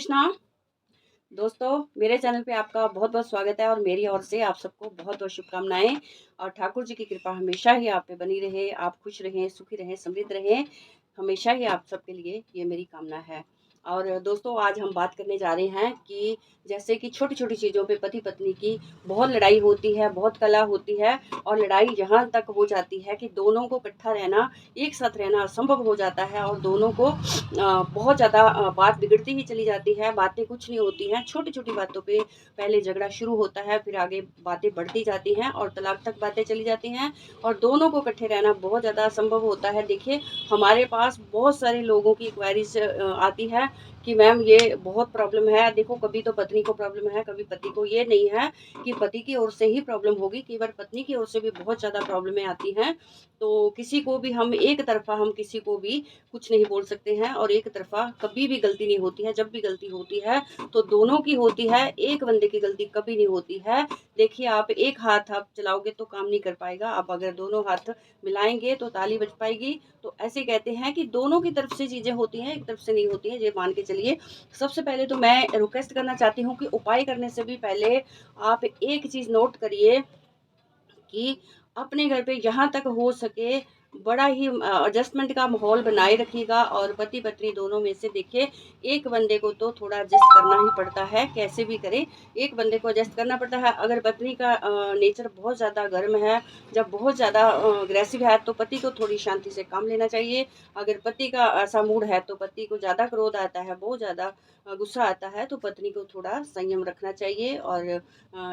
कृष्णा। दोस्तों, मेरे चैनल पे आपका बहुत बहुत स्वागत है और मेरी ओर से आप सबको बहुत बहुत शुभकामनाएं। और ठाकुर जी की कृपा हमेशा ही आप पे बनी रहे, आप खुश रहें, सुखी रहें, समृद्ध रहें। हमेशा ही आप सबके लिए ये मेरी कामना है। और दोस्तों, आज हम बात करने जा रहे हैं कि जैसे कि छोटी छोटी चीज़ों पे पति पत्नी की बहुत लड़ाई होती है, बहुत कलह होती है। और लड़ाई यहाँ तक हो जाती है कि दोनों को इकट्ठा रहना, एक साथ रहना असंभव हो जाता है और दोनों को बहुत ज़्यादा बात बिगड़ती ही चली जाती है। बातें कुछ नहीं होती हैं, छोटी छोटी बातों पे पहले झगड़ा शुरू होता है, फिर आगे बातें बढ़ती जाती हैं और तलाक तक बातें चली जाती हैं। और दोनों को इकट्ठे रहना बहुत ज़्यादा असंभव होता है। देखिए, हमारे पास बहुत सारे लोगों की इंक्वायरीज आती है कि मैम ये बहुत प्रॉब्लम है। देखो, कभी तो पत्नी को प्रॉब्लम है, कभी पति को। ये नहीं है कि पति की ओर से ही प्रॉब्लम होगी, कई बार पत्नी की ओर से भी बहुत ज़्यादा प्रॉब्लमें आती हैं। तो किसी को भी हम एक तरफा हम किसी को भी कुछ नहीं बोल सकते हैं और एक तरफा कभी भी गलती नहीं होती है। जब भी गलती होती है तो दोनों की होती है, एक बंदे की गलती कभी नहीं होती है। देखिए, आप एक हाथ आप चलाओगे तो काम नहीं कर पाएगा, आप अगर दोनों हाथ मिलाएंगे तो ताली बज पाएगी। तो ऐसे कहते हैं कि दोनों की तरफ से चीज़ें होती हैं, एक तरफ से नहीं होती है, ये मान के चलिए। सबसे पहले तो मैं रिक्वेस्ट करना चाहती हूँ कि उपाय करने से भी पहले आप एक चीज़ नोट करिए कि अपने घर पे जहाँ तक हो सके बड़ा ही एडजस्टमेंट का माहौल बनाए रखिएगा। और पति पत्नी दोनों में से देखिए, एक बंदे को तो थोड़ा एडजस्ट करना ही पड़ता है, कैसे भी करे एक बंदे को एडजस्ट करना पड़ता है। अगर पत्नी का नेचर बहुत ज़्यादा गर्म है, जब बहुत ज़्यादा अग्रेसिव है, तो पति को थोड़ी शांति से काम लेना चाहिए। अगर पति का ऐसा मूड है तो पति को ज़्यादा क्रोध आता है, बहुत ज़्यादा गुस्सा आता है, तो पत्नी को थोड़ा संयम रखना चाहिए और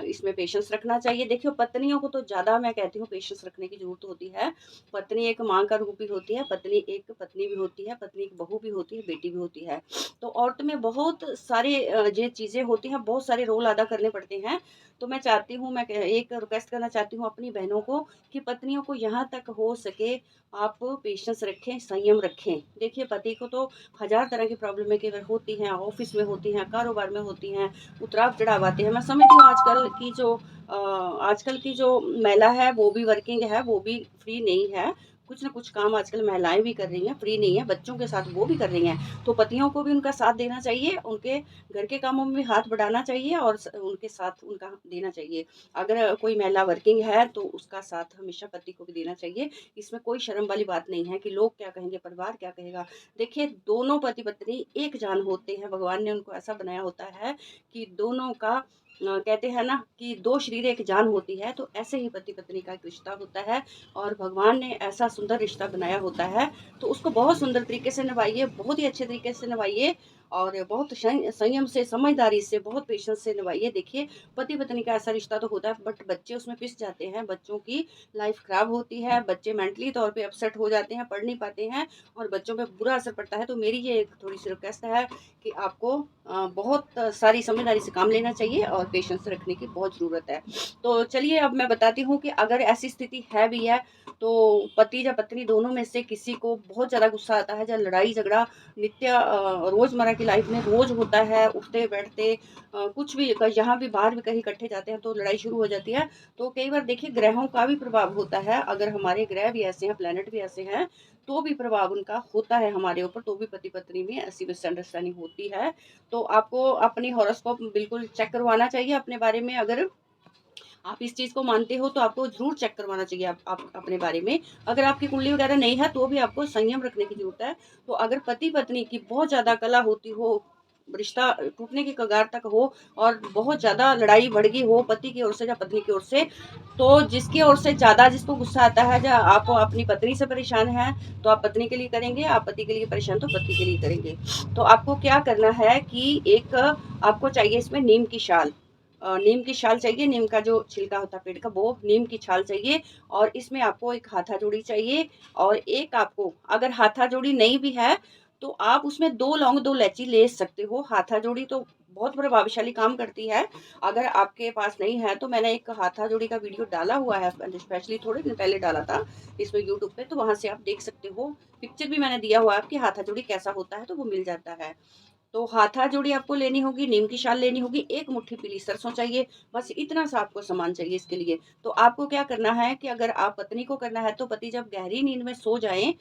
इसमें पेशेंस रखना चाहिए। देखियो, पत्नियों को तो ज़्यादा मैं कहती हूँ पेशेंस रखने की ज़रूरत होती है। पत्नी एक माँ का रूप भी होती है, पत्नी एक पत्नी भी होती है, पत्नी एक बहू भी होती है, बेटी भी होती है। तो औरत में बहुत सारे ये चीज़ें होती हैं, बहुत सारे रोल अदा करने पड़ते हैं। तो मैं चाहती हूँ, मैं एक रिक्वेस्ट करना चाहती हूँ अपनी बहनों को कि पत्नियों को यहाँ तक हो सके आप पेशेंस रखें, संयम रखें। देखिए, पति को तो हज़ार तरह की प्रॉब्लमें कई बार होती हैं, ऑफिस में होती हैं, कारोबार में होती हैं, उतराव चढ़ाव आते हैं। मैं समझती हूँ आजकल की जो महिला है वो भी वर्किंग है, वो भी फ्री नहीं है। कुछ ना कुछ काम आजकल महिलाएं भी कर रही हैं, फ्री नहीं है, बच्चों के साथ वो भी कर रही हैं। तो पतियों को भी उनका साथ देना चाहिए, उनके घर के कामों में भी हाथ बढ़ाना चाहिए और उनके साथ उनका देना चाहिए। अगर कोई महिला वर्किंग है तो उसका साथ हमेशा पति को भी देना चाहिए। इसमें कोई शर्म वाली बात नहीं है कि लोग क्या कहेंगे, परिवार क्या कहेगा। देखिए, दोनों पति पत्नी एक जान होते हैं, भगवान ने उनको ऐसा बनाया होता है कि दोनों का कहते हैं ना कि दो शरीर एक जान होती है, तो ऐसे ही पति पत्नी का एक रिश्ता होता है। और भगवान ने ऐसा सुंदर रिश्ता बनाया होता है, तो उसको बहुत सुंदर तरीके से निभाइए, बहुत ही अच्छे तरीके से निभाइए और बहुत संयम से, समझदारी से, बहुत पेशेंस से निभाइए। देखिए, पति पत्नी का ऐसा रिश्ता तो होता है, बट बच्चे उसमें पिस जाते हैं, बच्चों की लाइफ खराब होती है, बच्चे मेंटली तौर पे अपसेट हो जाते हैं, पढ़ नहीं पाते हैं और बच्चों पे बुरा असर पड़ता है। तो मेरी ये एक थोड़ी सी रिक्वेस्ट है कि आपको बहुत सारी समझदारी से काम लेना चाहिए और पेशेंस रखने की बहुत ज़रूरत है। तो चलिए, अब मैं बताती हूँ कि अगर ऐसी स्थिति है भी है तो पति या पत्नी दोनों में से किसी को बहुत ज़्यादा गुस्सा आता है, जब लड़ाई झगड़ा नित्य रोज़मर्रा की लाइफ में रोज़ होता है, उठते बैठते कुछ भी जहाँ भी बाहर भी कहीं इकट्ठे जाते हैं तो लड़ाई शुरू हो जाती है। तो कई बार देखिए, ग्रहों का भी प्रभाव होता है। अगर हमारे ग्रह भी ऐसे हैं, प्लैनेट भी ऐसे हैं, तो भी प्रभाव उनका होता है हमारे ऊपर, तो भी पति पत्नी में ऐसी मिसअंडरस्टैंडिंग होती है। तो आपको अपनी हॉरोस्कोप बिल्कुल चेक करवाना चाहिए अपने बारे में। अगर आप इस चीज़ को मानते हो तो आपको ज़रूर चेक करवाना चाहिए आप अपने बारे में। अगर आपकी कुंडली वगैरह नहीं है तो भी आपको संयम रखने की ज़रूरत है। तो अगर पति पत्नी की बहुत ज़्यादा कलह होती हो, रिश्ता टूटने की कगार तक हो और बहुत ज़्यादा लड़ाई बढ़ गई हो पति की ओर से या पत्नी की ओर से, तो जिसकी ओर से ज़्यादा जिसको गुस्सा आता है, या आप अपनी पत्नी से परेशान हैं तो आप पत्नी के लिए करेंगे, आप पति के लिए परेशान तो पति के लिए करेंगे। तो आपको क्या करना है कि एक आपको चाहिए इसमें नीम की शाल। नीम की छाल चाहिए, नीम का जो छिलका होता है पेड़ का, वो नीम की छाल चाहिए। और इसमें आपको एक हाथा जोड़ी चाहिए और एक आपको, अगर हाथा जोड़ी नहीं भी है तो आप उसमें 2 लौंग 2 इलायची ले सकते हो। हाथा जोड़ी तो बहुत प्रभावशाली काम करती है। अगर आपके पास नहीं है तो मैंने एक हाथा जोड़ी का वीडियो डाला हुआ है, स्पेशली थोड़े दिन पहले डाला था इसमें यूट्यूब पे, तो वहाँ से आप देख सकते हो। पिक्चर भी मैंने दिया हुआ है, आपकी हाथा जोड़ी कैसा होता है तो वो मिल जाता है। तो हाथा जोड़ी आपको लेनी होगी, नीम की शाल लेनी होगी, एक मुट्ठी पीली सरसों चाहिए। बस इतना सा आपको सामान चाहिए इसके लिए। तो आपको क्या करना है कि अगर आप पत्नी को करना है तो पति जब गहरी नींद में सो जाएं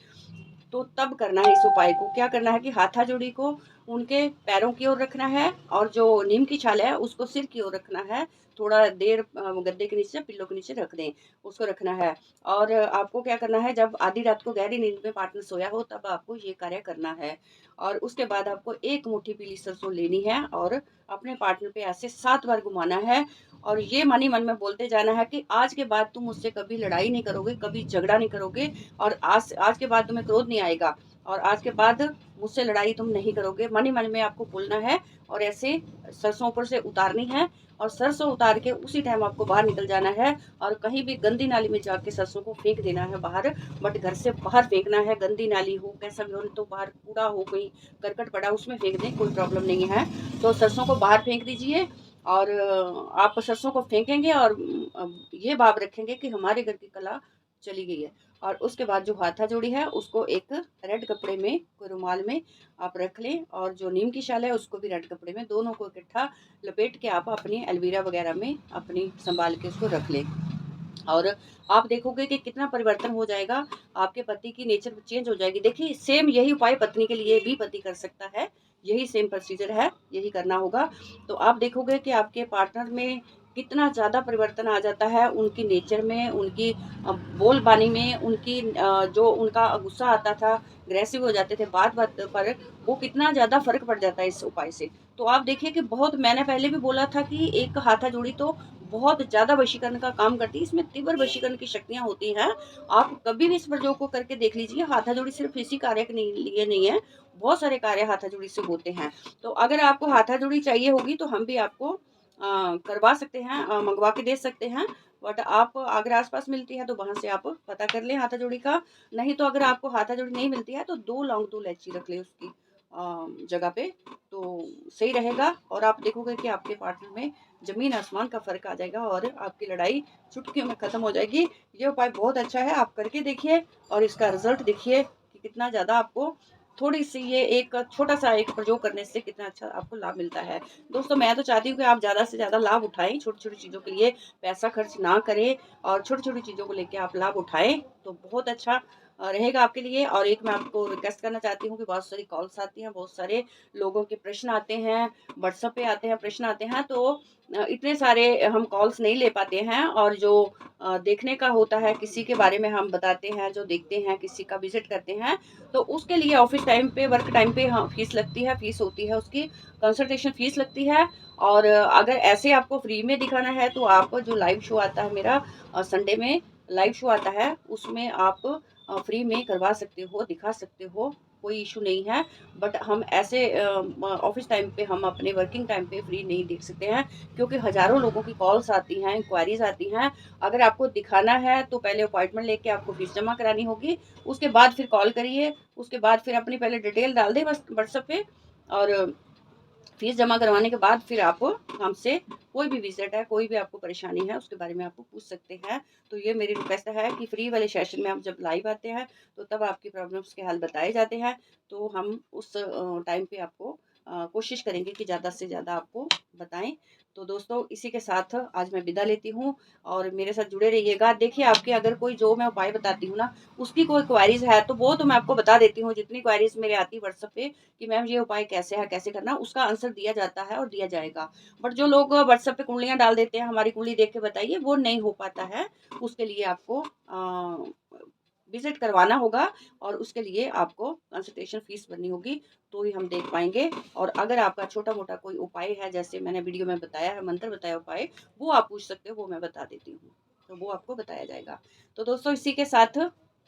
तो तब करना है इस उपाय को। क्या करना है कि हाथा जोड़ी को उनके पैरों की ओर रखना है और जो नीम की छाल है उसको सिर की ओर रखना है। थोड़ा देर गद्दे के नीचे, पिल्लो के नीचे रख दें, उसको रखना है। और आपको क्या करना है, जब आधी रात को गहरी नींद में पार्टनर सोया हो तब आपको ये कार्य करना है। और उसके बाद आपको 1 मुट्ठी पीली सरसों लेनी है और अपने पार्टनर पे ऐसे 7 बार घुमाना है और ये मन ही मन में बोलते जाना है कि आज के बाद तुम मुझसे कभी लड़ाई नहीं करोगे, कभी झगड़ा नहीं करोगे और आज के बाद तुम्हें क्रोध नहीं आएगा और आज के बाद मुझसे लड़ाई तुम नहीं करोगे। मन ही मन में आपको बोलना है और ऐसे सरसों ऊपर से उतारनी है और सरसों उतार के उसी टाइम आपको बाहर निकल जाना है और कहीं भी गंदी नाली में जाके सरसों को फेंक देना है बाहर। बट घर से बाहर फेंकना है, गंदी नाली हो कैसा भी हो, तो बाहर कूड़ा हो, कोई करकट पड़ा उसमें फेंक दें, कोई प्रॉब्लम नहीं है। तो सरसों को बाहर फेंक दीजिए और आप सरसों को फेंकेंगे और ये भाव रखेंगे कि हमारे घर की कला चली गई है। और उसके बाद जो हाथा जोड़ी है उसको एक रेड कपड़े में, कोई रुमाल में आप रख लें और जो नीम की शाल है उसको भी रेड कपड़े में, दोनों को इकट्ठा लपेट के आप अपनी अलमीरा वगैरह में अपनी संभाल के उसको रख लें। और आप देखोगे कि कितना परिवर्तन हो जाएगा, आपके पति की नेचर चेंज हो जाएगी। देखिए सेम यही उपाय पत्नी के लिए भी पति कर सकता है, यही सेम प्रोसीजर है, यही करना होगा। तो आप देखोगे कि आपके पार्टनर में कितना ज़्यादा परिवर्तन आ जाता है, उनकी नेचर में, उनकी बोलबानी में, उनकी जो उनका गुस्सा आता था, अग्रेसिव हो जाते थे बात बात पर, वो कितना ज़्यादा फर्क पड़ जाता है इस उपाय से। तो आप देखिए कि बहुत, मैंने पहले भी बोला था कि एक हाथा जोड़ी तो बहुत ज़्यादा वशीकरण का काम करती है, इसमें तीव्र वशीकरण की शक्तियाँ होती हैं। आप कभी भी इस प्रयोग को करके देख लीजिए। हाथा जोड़ी सिर्फ इसी कार्य के लिए नहीं है, बहुत सारे कार्य हाथा जोड़ी से होते हैं। तो अगर आपको हाथा जोड़ी चाहिए होगी तो हम भी आपको करवा सकते हैं, मंगवा के दे सकते हैं। बट आप अगर आस-पास मिलती है तो वहाँ से आप पता कर लें हाथा जोड़ी का। नहीं तो अगर आपको हाथा जोड़ी नहीं मिलती है तो 2 लौंग 2 इलायची रख लें उसकी जगह पे, तो सही रहेगा। और आप देखोगे कि आपके पार्टनर में ज़मीन आसमान का फ़र्क आ जाएगा और आपकी लड़ाई चुटकियों में ख़त्म हो जाएगी। ये उपाय बहुत अच्छा है, आप करके देखिए और इसका रिज़ल्ट देखिए कि कितना ज़्यादा आपको, थोड़ी-सी ये एक छोटा-सा एक प्रयोग करने से कितना अच्छा आपको लाभ मिलता है। दोस्तों मैं तो चाहती हूँ कि आप ज़्यादा से ज़्यादा लाभ उठाएँ, छोटी-छोटी चीज़ों के लिए पैसा खर्च ना करें और छोटी-छोटी चीज़ों को लेके आप लाभ उठाएँ, तो बहुत अच्छा रहेगा आपके लिए। और एक मैं आपको रिक्वेस्ट करना चाहती हूँ कि बहुत सारी कॉल्स आती हैं, बहुत सारे लोगों के प्रश्न आते हैं, व्हाट्सएप पे आते हैं, प्रश्न आते हैं, तो इतने सारे हम कॉल्स नहीं ले पाते हैं। और जो देखने का होता है, किसी के बारे में हम बताते हैं, जो देखते हैं, किसी का विज़िट करते हैं, तो उसके लिए ऑफ़िस टाइम पे, वर्क टाइम पे हाँ, फ़ीस लगती है, फ़ीस होती है उसकी, कंसल्टेशन फ़ीस लगती है। और अगर ऐसे आपको फ्री में दिखाना है तो आप जो लाइव शो आता है मेरा, संडे में लाइव शो आता है, उसमें आप फ्री में करवा सकते हो, दिखा सकते हो, कोई इश्यू नहीं है। बट हम ऐसे ऑफ़िस टाइम पे, हम अपने वर्किंग टाइम पे फ्री नहीं देख सकते हैं, क्योंकि हज़ारों लोगों की कॉल्स आती हैं, इंक्वायरीज़ आती हैं। अगर आपको दिखाना है तो पहले अपॉइंटमेंट लेके आपको फ़ीस जमा करानी होगी, उसके बाद फिर कॉल करिए, उसके बाद फिर अपनी पहले डिटेल डाल दें बस व्हाट्सएप पे, और फीस जमा करवाने के बाद फिर आप हमसे कोई भी विज़िट है, कोई भी आपको परेशानी है, उसके बारे में आपको पूछ सकते हैं। तो ये मेरी रिक्वेस्ट है कि फ्री वाले सेशन में आप जब लाइव आते हैं, तो तब आपकी प्रॉब्लम्स के हल बताए जाते हैं। तो हम उस टाइम पे आपको कोशिश करेंगे कि ज़्यादा से ज़्यादा आपको बताएँ। तो दोस्तों इसी के साथ आज मैं विदा लेती हूँ और मेरे साथ जुड़े रहिएगा। देखिए आपके अगर कोई, जो मैं उपाय बताती हूँ ना, उसकी कोई क्वेरीज़ है तो वो तो मैं आपको बता देती हूँ। जितनी क्वेरीज़ मेरे आती है व्हाट्सएप पे कि मैम ये उपाय कैसे है, कैसे करना है, उसका आंसर दिया जाता है और दिया जाएगा। बट जो लोग व्हाट्सएप पे कुंडलियाँ डाल देते हैं, हमारी कुंडली देख के बताइए, वो नहीं हो पाता है। उसके लिए आपको विज़िट करवाना होगा और उसके लिए आपको कंसल्टेशन फ़ीस भरनी होगी, तो ही हम देख पाएँगे। और अगर आपका छोटा-मोटा कोई उपाय है, जैसे मैंने वीडियो में बताया है, मंत्र बताया उपाय, वो आप पूछ सकते हो, वो मैं बता देती हूँ। तो वो आपको बताया जाएगा। तो दोस्तों इसी के साथ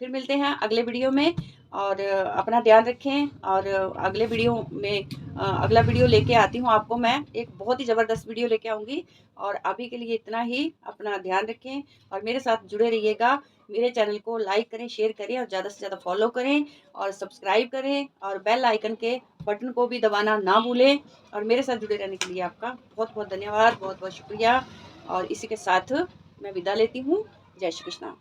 फिर मिलते हैं अगले वीडियो में, और अपना ध्यान रखें। और अगले वीडियो में अगला वीडियो लेके आती हूँ आपको मैं, एक बहुत ही ज़बरदस्त वीडियो लेके आऊँगी। और अभी के लिए इतना ही, अपना ध्यान रखें और मेरे साथ जुड़े रहिएगा। मेरे चैनल को लाइक करें, शेयर करें और ज़्यादा से ज़्यादा फॉलो करें और सब्सक्राइब करें और बेल आइकन के बटन को भी दबाना ना भूलें। और मेरे साथ जुड़े रहने के लिए आपका बहुत-बहुत धन्यवाद, बहुत-बहुत शुक्रिया। और इसी के साथ मैं विदा लेती हूँ। जय श्री कृष्णा।